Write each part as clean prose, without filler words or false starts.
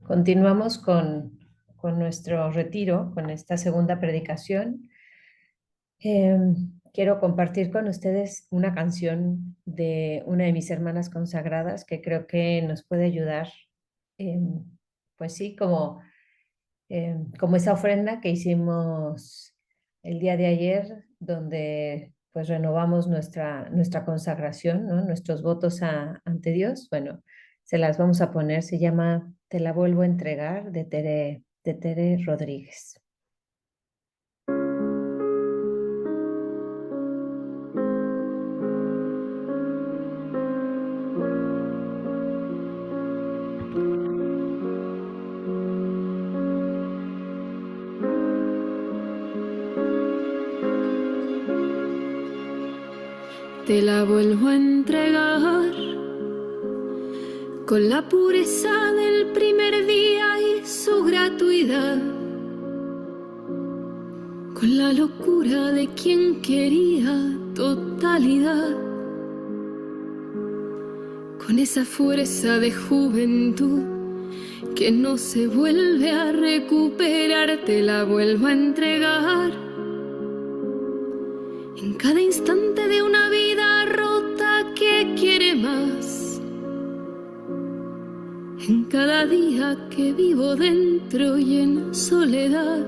Continuamos con nuestro retiro, con esta segunda predicación. Quiero compartir con ustedes una canción de una de mis hermanas consagradas que creo que nos puede ayudar, pues sí, como esa ofrenda que hicimos el día de ayer, donde pues renovamos nuestra consagración, ¿no? Nuestros votos ante Dios. Bueno, se las vamos a poner, se llama Te la vuelvo a entregar de Tere Rodríguez. Te la vuelvo a entregar con la pureza del primer día y su gratuidad, con la locura de quien quería totalidad, con esa fuerza de juventud que no se vuelve a recuperar. Te la vuelvo a entregar en cada instante de una vida rota que quiere más, en cada día que vivo dentro y en soledad,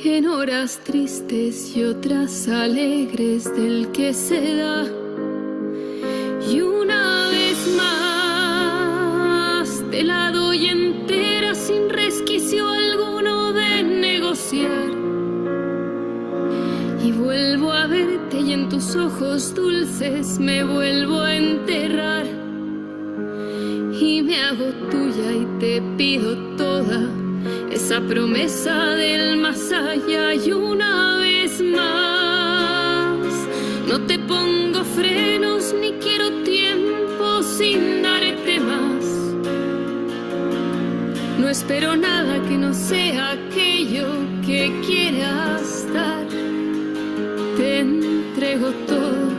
en horas tristes y otras alegres del que se da. Y una vez más te la doy entera sin resquicio alguno de negociar. Y vuelvo a verte y en tus ojos dulces me vuelvo a enterrar. Y me hago tuya y te pido toda esa promesa del más allá. Y una vez más no te pongo frenos ni quiero tiempo sin darte más. No espero nada que no sea aquello que quieras dar. Te entrego todo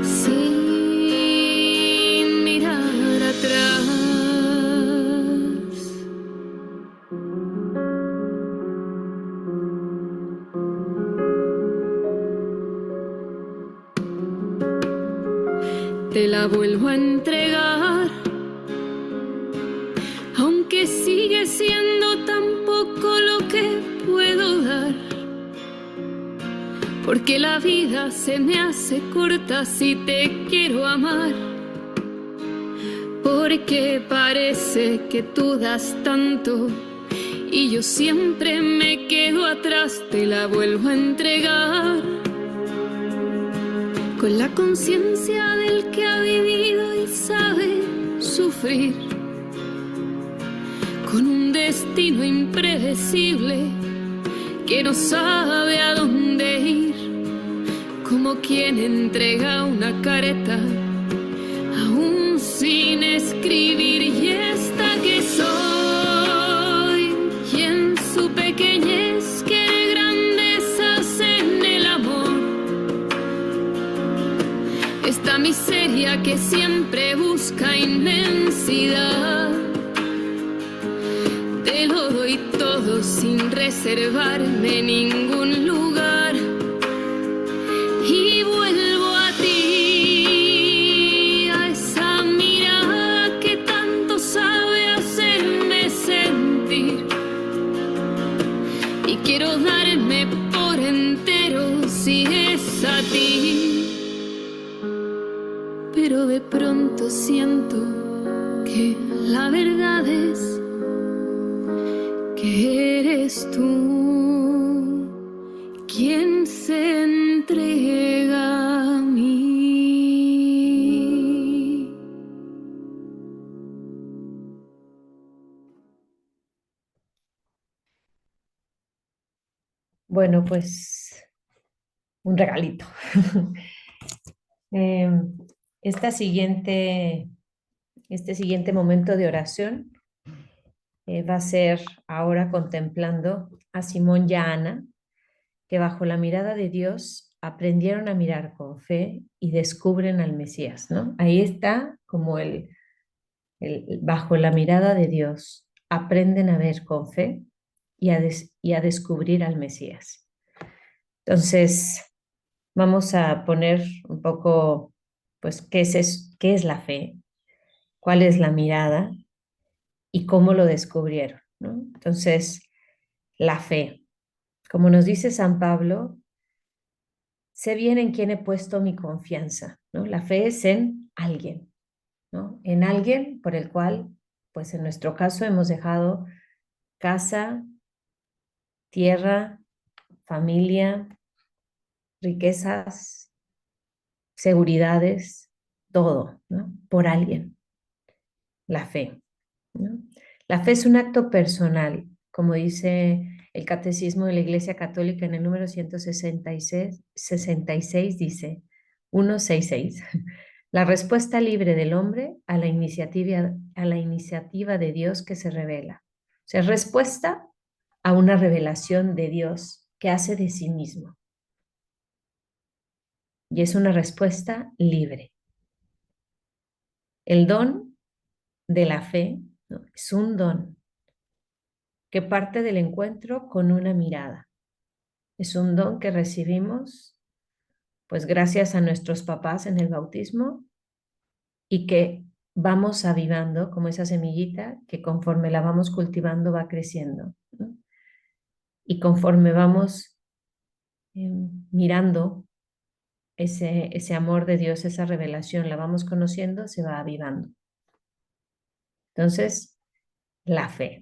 sin mirar atrás. Te la vuelvo a entregar, aunque sigue siendo tan poco lo que puedo dar. Porque la vida se me hace corta si te quiero amar. Porque parece que tú das tanto y yo siempre me quedo atrás. Te la vuelvo a entregar con la conciencia del que ha vivido y sabe sufrir, con un destino impredecible que no sabe a dónde ir, como quien entrega una carta aún sin escribir. Y esta que soy, y en su pequeñez quiere grandezas en el amor, esta miseria que siempre busca inmensidad, te lo doy todo sin reservarme ningún lugar. Y vuelvo a ti, a esa mirada que tanto sabe hacerme sentir. Y quiero darme por entero si es a ti. Pero de pronto siento que la verdad es que eres tú quien se entrega a mí. Bueno, pues un regalito. Em, esta siguiente, este siguiente momento de oración va a ser ahora contemplando a Simón y a Ana, que bajo la mirada de Dios aprendieron a mirar con fe y descubren al Mesías, ¿no? Ahí está como bajo la mirada de Dios, aprenden a ver con fe y a descubrir al Mesías. Entonces, vamos a poner un poco, pues, qué es la fe, cuál es la mirada y cómo lo descubrieron, ¿no? Entonces, la fe, como nos dice San Pablo, sé bien en quién he puesto mi confianza, ¿no? La fe es en alguien, ¿no? En alguien por el cual, pues en nuestro caso, hemos dejado casa, tierra, familia, riquezas, seguridades, todo, ¿no? Por alguien, la fe, ¿no? La fe es un acto personal, como dice el Catecismo de la Iglesia Católica en el número 166 dice 166. La respuesta libre del hombre a la iniciativa de Dios que se revela. O sea, respuesta a una revelación de Dios que hace de sí mismo. Y es una respuesta libre. El don de la fe, ¿no? Es un don que parte del encuentro con una mirada. Es un don que recibimos, pues gracias a nuestros papás en el bautismo y que vamos avivando como esa semillita que conforme la vamos cultivando va creciendo, ¿no? Y conforme vamos mirando ese amor de Dios, esa revelación, la vamos conociendo, se va avivando. Entonces, la fe.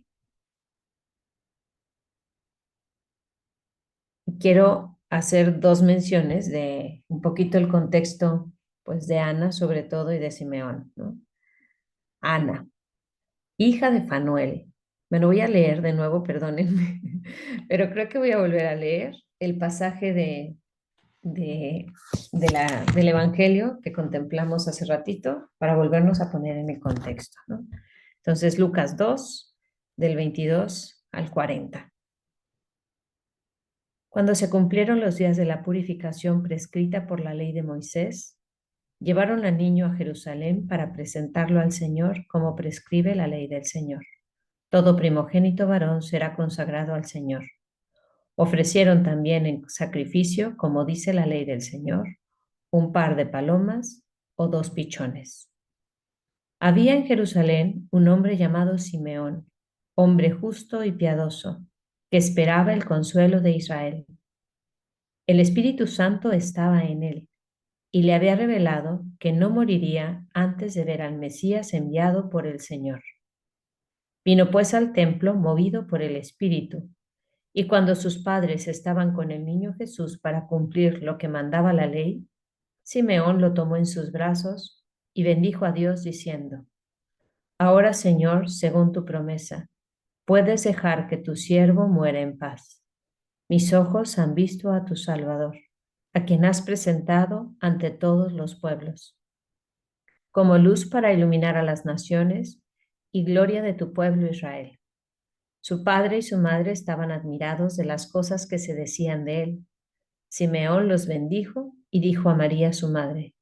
Quiero hacer dos menciones de un poquito el contexto, pues de Ana sobre todo y de Simeón, ¿no? Ana, hija de Fanuel. Me lo voy a leer de nuevo, perdónenme, pero creo que voy a volver a leer el pasaje de, del Evangelio que contemplamos hace ratito para volvernos a poner en el contexto, ¿no? Entonces, Lucas 2, del 22 al 40. Cuando se cumplieron los días de la purificación prescrita por la ley de Moisés, llevaron al niño a Jerusalén para presentarlo al Señor como prescribe la ley del Señor. Todo primogénito varón será consagrado al Señor. Ofrecieron también en sacrificio, como dice la ley del Señor, un par de palomas o dos pichones. Había en Jerusalén un hombre llamado Simeón, hombre justo y piadoso, que esperaba el consuelo de Israel. El Espíritu Santo estaba en él y le había revelado que no moriría antes de ver al Mesías enviado por el Señor. Vino pues al templo movido por el Espíritu, y cuando sus padres estaban con el niño Jesús para cumplir lo que mandaba la ley, Simeón lo tomó en sus brazos y bendijo a Dios diciendo: Ahora, Señor, según tu promesa, puedes dejar que tu siervo muera en paz. Mis ojos han visto a tu Salvador, a quien has presentado ante todos los pueblos, como luz para iluminar a las naciones y gloria de tu pueblo Israel. Su padre y su madre estaban admirados de las cosas que se decían de él. Simeón los bendijo y dijo a María su madre: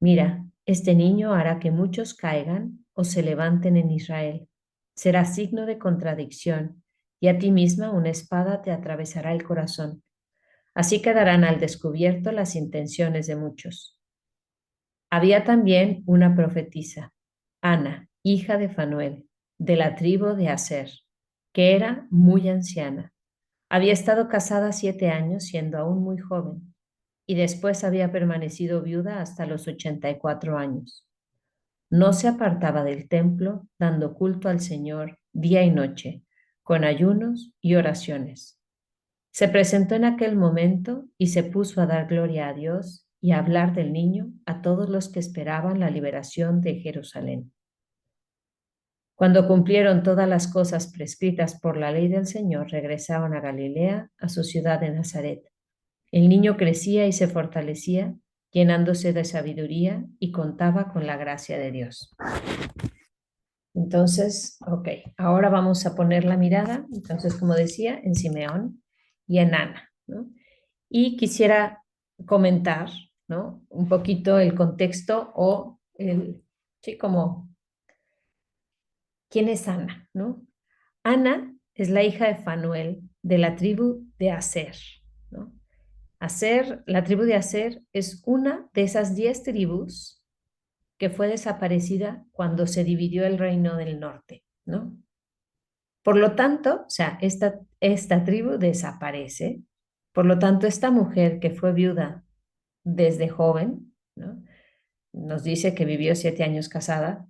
Mira, este niño hará que muchos caigan o se levanten en Israel. Será signo de contradicción, y a ti misma una espada te atravesará el corazón. Así quedarán al descubierto las intenciones de muchos. Había también una profetisa, Ana, hija de Fanuel, de la tribu de Aser, que era muy anciana. Había estado casada 7 años, siendo aún muy joven, y después había permanecido viuda hasta los 84 años. No se apartaba del templo, dando culto al Señor día y noche, con ayunos y oraciones. Se presentó en aquel momento y se puso a dar gloria a Dios y a hablar del niño a todos los que esperaban la liberación de Jerusalén. Cuando cumplieron todas las cosas prescritas por la ley del Señor, regresaron a Galilea, a su ciudad de Nazaret. El niño crecía y se fortalecía, llenándose de sabiduría y contaba con la gracia de Dios. Entonces, ok, ahora vamos a poner la mirada, entonces, como decía, en Simeón y en Ana, ¿no? Y quisiera comentar, ¿no? Un poquito el contexto o sí, como, ¿quién es Ana, no? Ana es la hija de Fanuel, de la tribu de Aser, ¿no? Aser, la tribu de Aser es una de esas 10 tribus que fue desaparecida cuando se dividió el reino del norte, ¿no? Por lo tanto, o sea, esta tribu desaparece. Por lo tanto, esta mujer que fue viuda desde joven, ¿no? Nos dice que vivió 7 años casada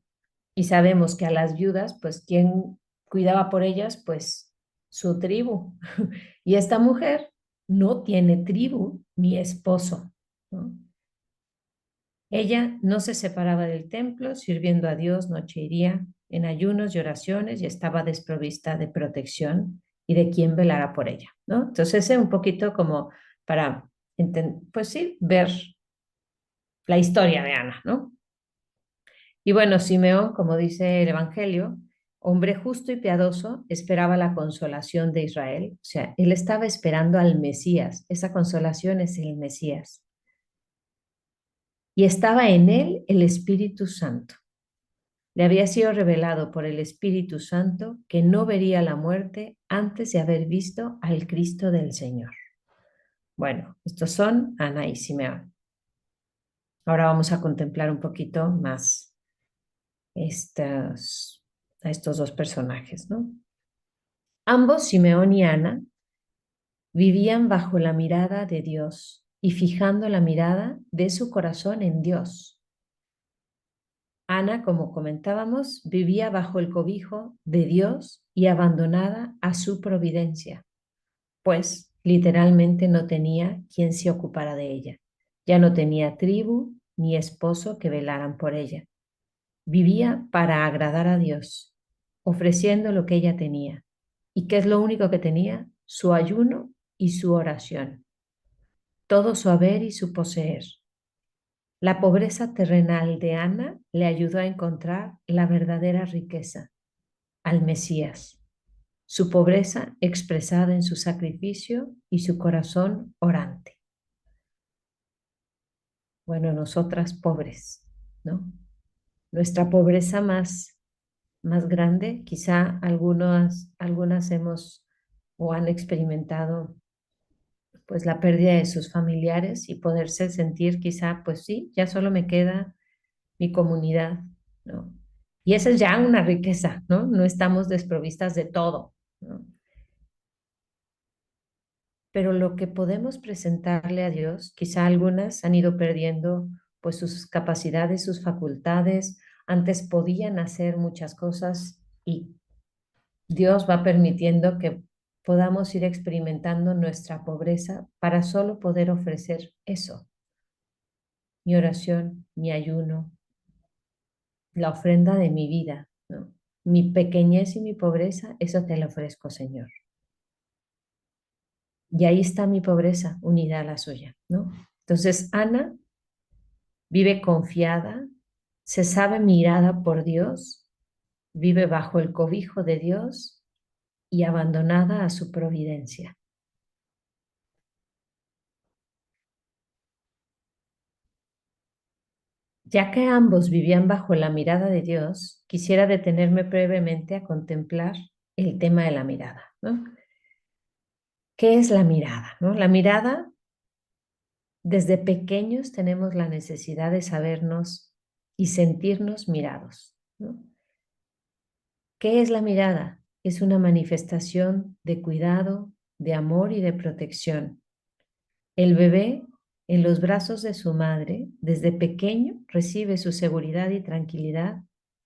y sabemos que a las viudas, pues, ¿quién cuidaba por ellas? Pues su tribu. Y esta mujer no tiene tribu ni esposo, ¿no? Ella no se separaba del templo, sirviendo a Dios noche y día, en ayunos y oraciones, y estaba desprovista de protección y de quien velara por ella, ¿no? Entonces, es un poquito como para, pues sí, ver la historia de Ana, ¿no? Y bueno, Simeón, como dice el Evangelio, hombre justo y piadoso, esperaba la consolación de Israel. O sea, él estaba esperando al Mesías. Esa consolación es el Mesías. Y estaba en él el Espíritu Santo. Le había sido revelado por el Espíritu Santo que no vería la muerte antes de haber visto al Cristo del Señor. Bueno, estos son Ana y Simeón. Ahora vamos a contemplar un poquito más a estos dos personajes, ¿no? Ambos, Simeón y Ana, vivían bajo la mirada de Dios y fijando la mirada de su corazón en Dios. Ana, como comentábamos, vivía bajo el cobijo de Dios y abandonada a su providencia, pues literalmente no tenía quien se ocupara de ella. Ya no tenía tribu ni esposo que velaran por ella. Vivía para agradar a Dios, ofreciendo lo que ella tenía. ¿Y qué es lo único que tenía? Su ayuno y su oración, todo su haber y su poseer. La pobreza terrenal de Ana le ayudó a encontrar la verdadera riqueza, al Mesías, su pobreza expresada en su sacrificio y su corazón orante. Bueno, nosotras pobres, ¿no? Nuestra pobreza más grande, quizá algunas hemos o han experimentado pues la pérdida de sus familiares y poderse sentir quizá, pues sí, ya solo me queda mi comunidad, ¿no? Y esa es ya una riqueza, ¿no? No estamos desprovistas de todo, ¿no? Pero lo que podemos presentarle a Dios, quizá algunas han ido perdiendo pues sus capacidades, sus facultades, antes podían hacer muchas cosas y Dios va permitiendo que podamos ir experimentando nuestra pobreza para solo poder ofrecer eso, mi oración, mi ayuno, la ofrenda de mi vida, ¿no? Mi pequeñez y mi pobreza, eso te lo ofrezco, Señor. Y ahí está mi pobreza unida a la suya, ¿no? Entonces, Ana vive confiada, se sabe mirada por Dios, vive bajo el cobijo de Dios y abandonada a su providencia. Ya que ambos vivían bajo la mirada de Dios, quisiera detenerme brevemente a contemplar el tema de la mirada, ¿no? ¿Qué es la mirada, no? La mirada, desde pequeños tenemos la necesidad de sabernos y sentirnos mirados, ¿no? ¿Qué es la mirada? Es una manifestación de cuidado, de amor y de protección. El bebé, en los brazos de su madre, desde pequeño recibe su seguridad y tranquilidad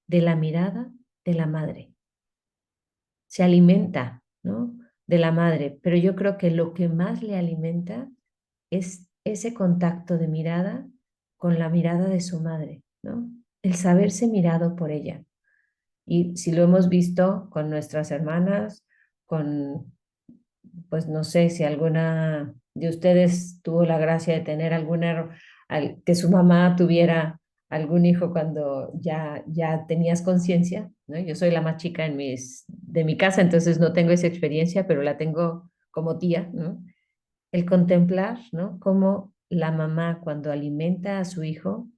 de la mirada de la madre. Se alimenta, ¿no? De la madre, pero yo creo que lo que más le alimenta es ese contacto de mirada con la mirada de su madre, ¿no? El saberse mirado por ella. Y si lo hemos visto con nuestras hermanas, con, pues no sé si alguna de ustedes tuvo la gracia de tener que su mamá tuviera algún hijo cuando ya tenías conciencia, ¿no? Yo soy la más chica de mi casa, entonces no tengo esa experiencia, pero la tengo como tía, ¿no? El contemplar, ¿no? Cómo la mamá cuando alimenta a su hijo,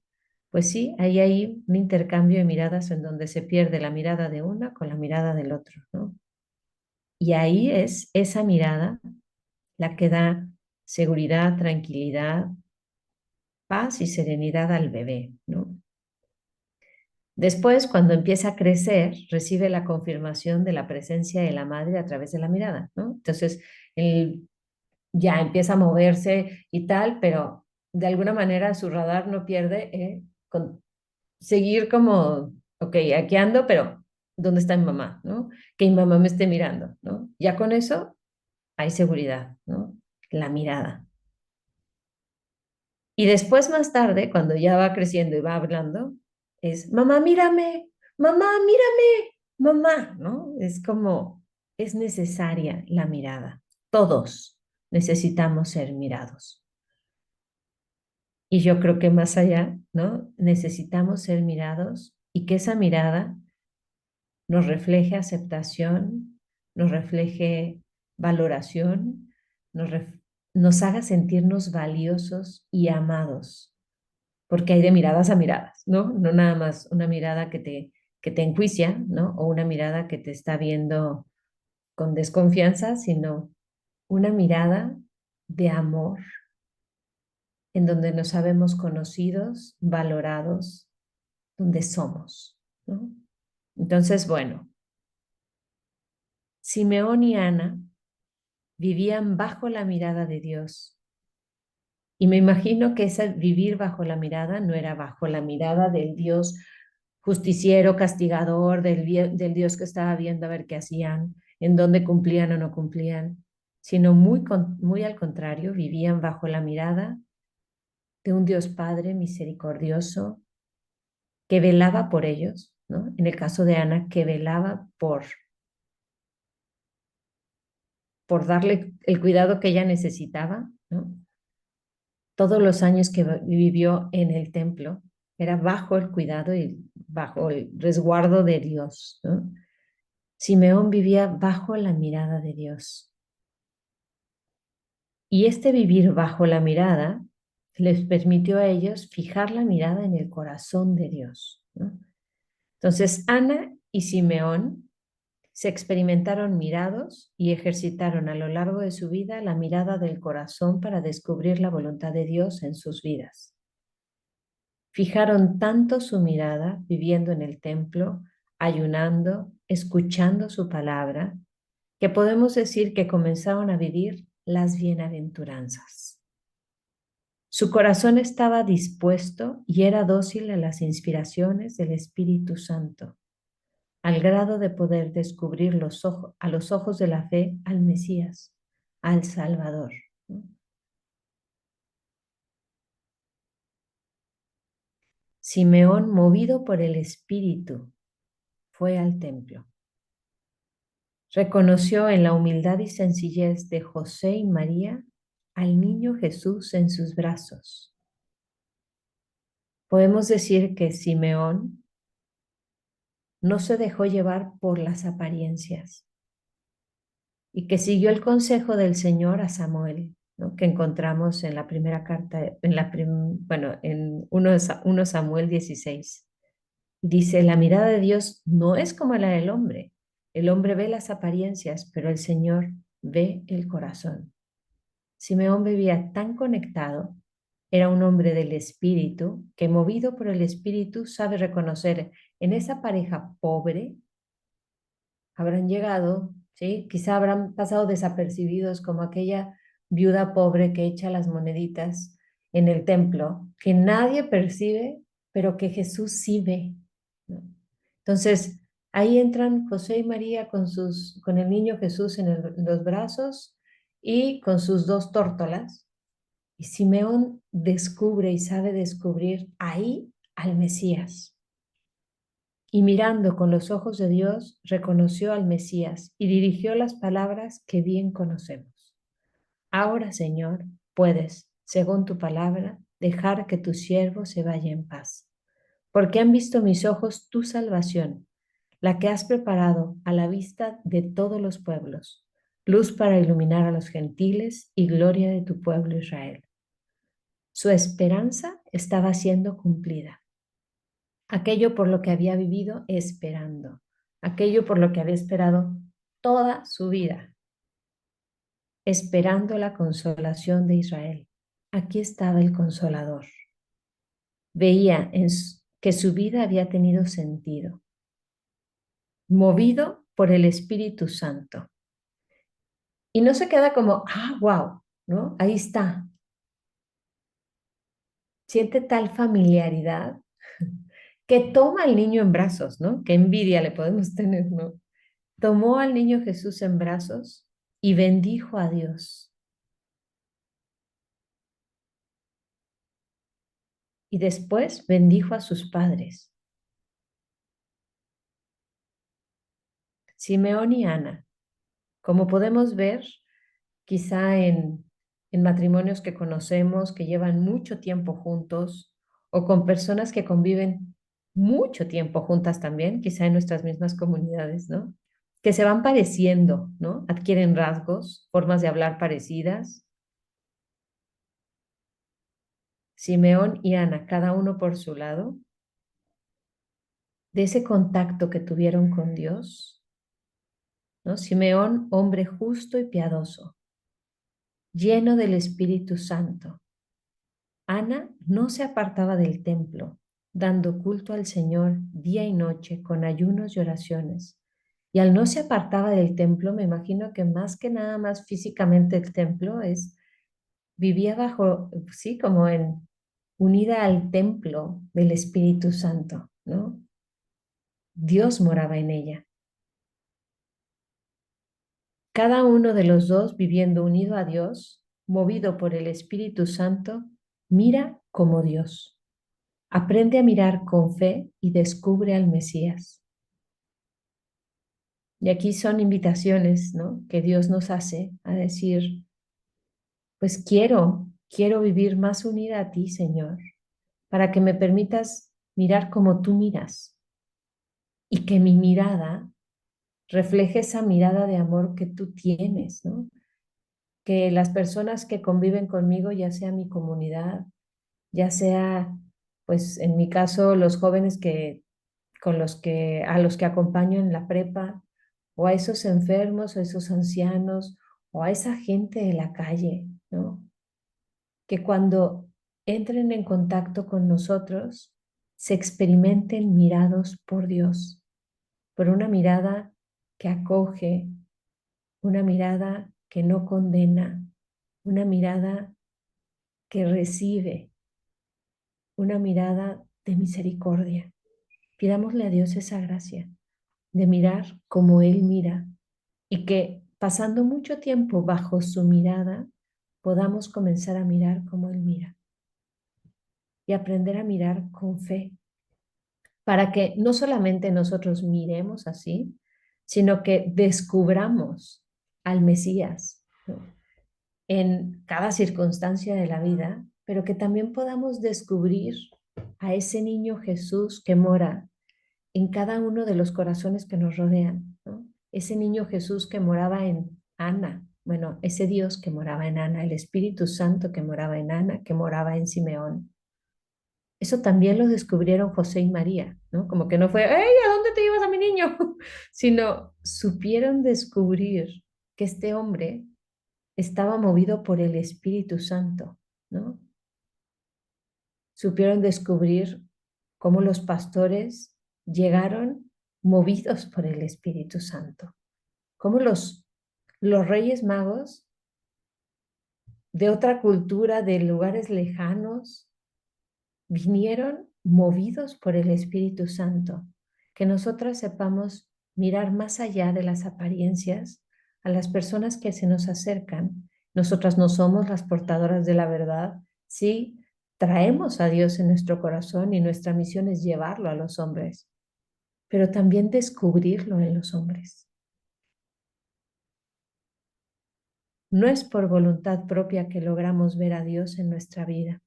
pues sí, hay un intercambio de miradas en donde se pierde la mirada de una con la mirada del otro, ¿no? Y ahí es esa mirada la que da seguridad, tranquilidad, paz y serenidad al bebé, ¿no? Después, cuando empieza a crecer, recibe la confirmación de la presencia de la madre a través de la mirada, ¿no? Entonces, él ya empieza a moverse y tal, pero de alguna manera su radar no pierde seguir como, ok, aquí ando, pero ¿dónde está mi mamá? ¿No? Que mi mamá me esté mirando, ¿no? Ya con eso hay seguridad, ¿no? La mirada. Y después, más tarde, cuando ya va creciendo y va hablando, es, mamá, mírame, mamá, ¿no? Es como, es necesaria la mirada. Todos necesitamos ser mirados. Y yo creo que más allá, ¿no? Necesitamos ser mirados y que esa mirada nos refleje aceptación, nos refleje valoración, nos, nos haga sentirnos valiosos y amados, porque hay de miradas a miradas, ¿no? No nada más una mirada que te enjuicia, ¿no? O una mirada que te está viendo con desconfianza, sino una mirada de amor en donde nos sabemos conocidos, valorados, donde somos, ¿no? Entonces, bueno, Simeón y Ana vivían bajo la mirada de Dios. Y me imagino que ese vivir bajo la mirada no era bajo la mirada del Dios justiciero, castigador, del Dios que estaba viendo a ver qué hacían, en dónde cumplían o no cumplían, sino muy al contrario, vivían bajo la mirada de un Dios Padre misericordioso que velaba por ellos, ¿no? En el caso de Ana, que velaba por darle el cuidado que ella necesitaba, ¿no? Todos los años que vivió en el templo, era bajo el cuidado y bajo el resguardo de Dios, ¿no? Simeón vivía bajo la mirada de Dios. Y este vivir bajo la mirada les permitió a ellos fijar la mirada en el corazón de Dios, ¿no? Entonces, Ana y Simeón se experimentaron mirados y ejercitaron a lo largo de su vida la mirada del corazón para descubrir la voluntad de Dios en sus vidas. Fijaron tanto su mirada viviendo en el templo, ayunando, escuchando su palabra, que podemos decir que comenzaron a vivir las bienaventuranzas. Su corazón estaba dispuesto y era dócil a las inspiraciones del Espíritu Santo, al grado de poder descubrir a los ojos de la fe al Mesías, al Salvador. Simeón, movido por el Espíritu, fue al templo. Reconoció en la humildad y sencillez de José y María al niño Jesús en sus brazos. Podemos decir que Simeón no se dejó llevar por las apariencias y que siguió el consejo del Señor a Samuel, ¿no? Que encontramos en la primera carta, en 1 Samuel 16. Dice, la mirada de Dios no es como la del hombre. El hombre ve las apariencias, pero el Señor ve el corazón. Simeón vivía tan conectado, era un hombre del Espíritu, que movido por el Espíritu sabe reconocer en esa pareja pobre, habrán llegado, ¿sí? Quizá habrán pasado desapercibidos como aquella viuda pobre que echa las moneditas en el templo, que nadie percibe, pero que Jesús sí ve, ¿no? Entonces, ahí entran José y María con el niño Jesús en los brazos y con sus dos tórtolas. Y Simeón descubre y sabe descubrir ahí al Mesías. Y mirando con los ojos de Dios, reconoció al Mesías y dirigió las palabras que bien conocemos. Ahora, Señor, puedes, según tu palabra, dejar que tu siervo se vaya en paz, porque han visto mis ojos tu salvación, la que has preparado a la vista de todos los pueblos, luz para iluminar a los gentiles y gloria de tu pueblo Israel. Su esperanza estaba siendo cumplida. Aquello por lo que había vivido esperando, aquello por lo que había esperado toda su vida, esperando la consolación de Israel. Aquí estaba el consolador. Veía que su vida había tenido sentido, movido por el Espíritu Santo. Y no se queda como, wow, ¿no? Ahí está. Siente tal familiaridad que toma al niño en brazos, ¿no? Qué envidia le podemos tener, ¿no? Tomó al niño Jesús en brazos y bendijo a Dios. Y después bendijo a sus padres, Simeón y Ana. Como podemos ver, quizá en matrimonios que conocemos, que llevan mucho tiempo juntos, o con personas que conviven mucho tiempo juntas también, quizá en nuestras mismas comunidades, ¿no? Que se van pareciendo, ¿no? Adquieren rasgos, formas de hablar parecidas. Simeón y Ana, cada uno por su lado, de ese contacto que tuvieron con Dios, ¿no? Simeón, hombre justo y piadoso, lleno del Espíritu Santo. Ana no se apartaba del templo, dando culto al Señor día y noche con ayunos y oraciones. Y al no se apartaba del templo, me imagino que más que nada más físicamente el templo vivía bajo, sí, como unida al templo del Espíritu Santo, ¿no? Dios moraba en ella. Cada uno de los dos viviendo unido a Dios, movido por el Espíritu Santo, mira como Dios. Aprende a mirar con fe y descubre al Mesías. Y aquí son invitaciones, ¿no? Que Dios nos hace a decir, pues quiero vivir más unida a ti, Señor, para que me permitas mirar como tú miras y que mi mirada refleje esa mirada de amor que tú tienes, ¿no? Que las personas que conviven conmigo, ya sea mi comunidad, ya sea, pues en mi caso, los jóvenes a los que acompaño en la prepa, o a esos enfermos, o a esos ancianos, o a esa gente de la calle, ¿no? Que cuando entren en contacto con nosotros, se experimenten mirados por Dios, por una mirada que acoge, una mirada que no condena, una mirada que recibe, una mirada de misericordia. Pidámosle a Dios esa gracia de mirar como Él mira y que pasando mucho tiempo bajo su mirada podamos comenzar a mirar como Él mira y aprender a mirar con fe para que no solamente nosotros miremos así, sino que descubramos al Mesías, ¿no? En cada circunstancia de la vida, pero que también podamos descubrir a ese niño Jesús que mora en cada uno de los corazones que nos rodean, ¿no? Ese niño Jesús que moraba en Ana, bueno, ese Dios que moraba en Ana, el Espíritu Santo que moraba en Ana, que moraba en Simeón. Eso también lo descubrieron José y María, ¿no? Como que no fue, ¡hey! ¿A dónde te llevas a mi niño? Sino supieron descubrir que este hombre estaba movido por el Espíritu Santo, ¿no? Supieron descubrir cómo los pastores llegaron movidos por el Espíritu Santo, cómo los reyes magos de otra cultura, de lugares lejanos, vinieron movidos por el Espíritu Santo. Que nosotras sepamos mirar más allá de las apariencias a las personas que se nos acercan. Nosotras no somos las portadoras de la verdad, sí traemos a Dios en nuestro corazón y nuestra misión es llevarlo a los hombres, pero también descubrirlo en los hombres. No es por voluntad propia que logramos ver a Dios en nuestra vida,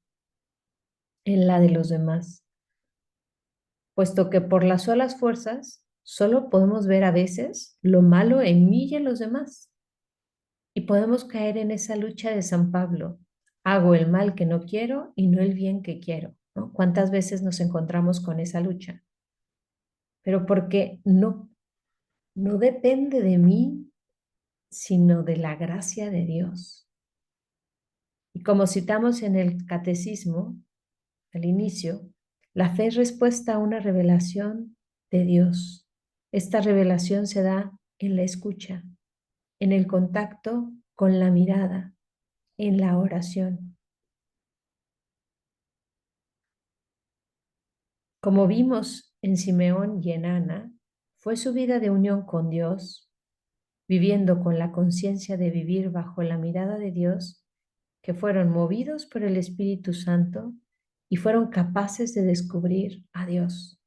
en la de los demás, puesto que por las solas fuerzas solo podemos ver a veces lo malo en mí y en los demás. Y podemos caer en esa lucha de San Pablo. Hago el mal que no quiero y no el bien que quiero, ¿no? ¿Cuántas veces nos encontramos con esa lucha? Pero porque no depende de mí, sino de la gracia de Dios. Y como citamos en el catecismo, al inicio, la fe es respuesta a una revelación de Dios. Esta revelación se da en la escucha, en el contacto con la mirada, en la oración. Como vimos en Simeón y en Ana, fue su vida de unión con Dios, viviendo con la conciencia de vivir bajo la mirada de Dios, que fueron movidos por el Espíritu Santo y fueron capaces de descubrir a Dios.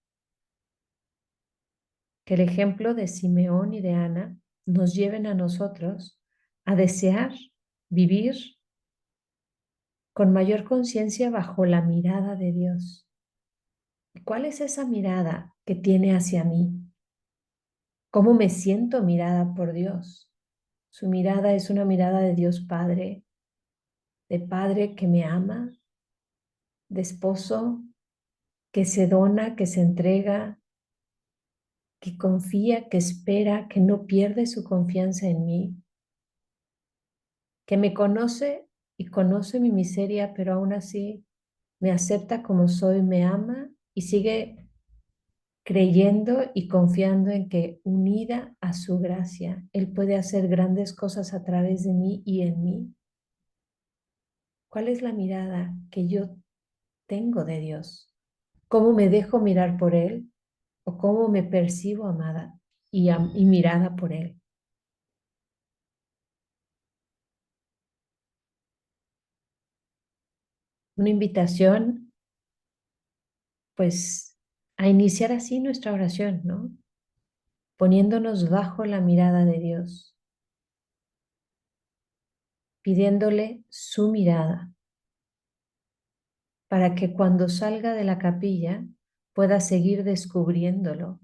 Que el ejemplo de Simeón y de Ana nos lleven a nosotros a desear vivir con mayor conciencia bajo la mirada de Dios. ¿Cuál es esa mirada que tiene hacia mí? ¿Cómo me siento mirada por Dios? Su mirada es una mirada de Dios Padre, de Padre que me ama, de esposo que se dona, que se entrega, que confía, que espera, que no pierde su confianza en mí, que me conoce y conoce mi miseria, pero aún así me acepta como soy, me ama y sigue creyendo y confiando en que unida a su gracia, Él puede hacer grandes cosas a través de mí y en mí. ¿Cuál es la mirada que yo tengo de Dios? ¿Cómo me dejo mirar por Él? ¿O cómo me percibo amada y mirada por Él? Una invitación, pues, a iniciar así nuestra oración, ¿no? Poniéndonos bajo la mirada de Dios, pidiéndole su mirada, para que cuando salga de la capilla pueda seguir descubriéndolo,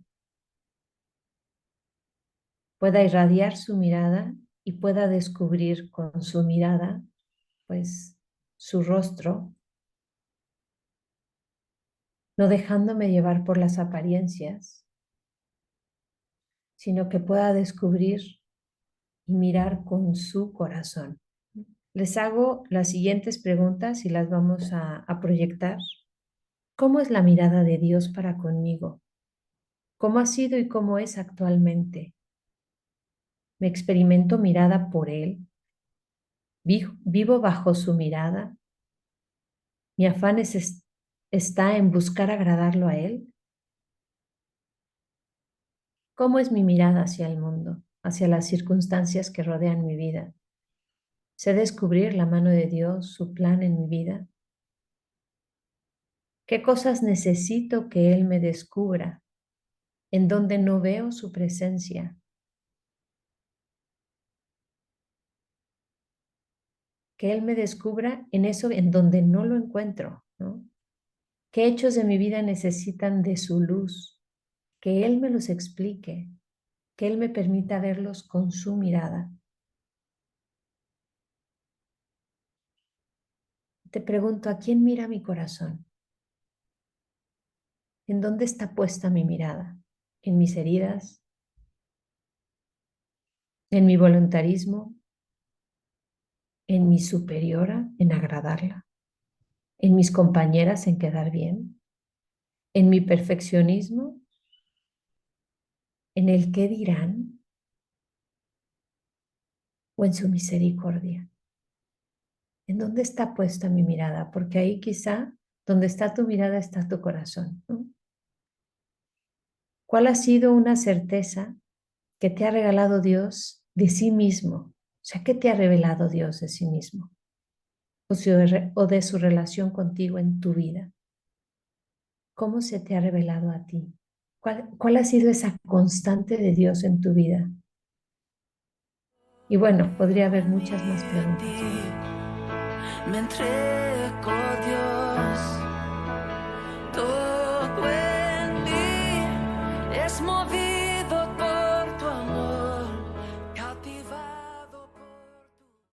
pueda irradiar su mirada y pueda descubrir con su mirada, pues, su rostro, no dejándome llevar por las apariencias, sino que pueda descubrir y mirar con su corazón. Les hago las siguientes preguntas y las vamos a proyectar. ¿Cómo es la mirada de Dios para conmigo? ¿Cómo ha sido y cómo es actualmente? ¿Me experimento mirada por Él? ¿Vivo bajo su mirada? ¿Mi afán está en buscar agradarlo a Él? ¿Cómo es mi mirada hacia el mundo, hacia las circunstancias que rodean mi vida? ¿Sé descubrir la mano de Dios, su plan en mi vida? ¿Qué cosas necesito que Él me descubra, en donde no veo su presencia? Que Él me descubra en eso en donde no lo encuentro, ¿no? ¿Qué hechos de mi vida necesitan de su luz? Que Él me los explique, que Él me permita verlos con su mirada. Te pregunto, ¿a quién mira mi corazón? ¿En dónde está puesta mi mirada? ¿En mis heridas? ¿En mi voluntarismo? ¿En mi superiora? ¿En agradarla? ¿En mis compañeras? ¿En quedar bien? ¿En mi perfeccionismo? ¿En el qué dirán? ¿O en su misericordia? ¿En dónde está puesta mi mirada? Porque ahí quizá donde está tu mirada está tu corazón, ¿no? ¿Cuál ha sido una certeza que te ha regalado Dios de sí mismo? O sea, ¿qué te ha revelado Dios de sí mismo? O de su relación contigo en tu vida. ¿Cómo se te ha revelado a ti? ¿Cuál ha sido esa constante de Dios en tu vida? Y bueno, podría haber muchas más preguntas, ¿no? Me entrego, Dios, todo en mí es movido.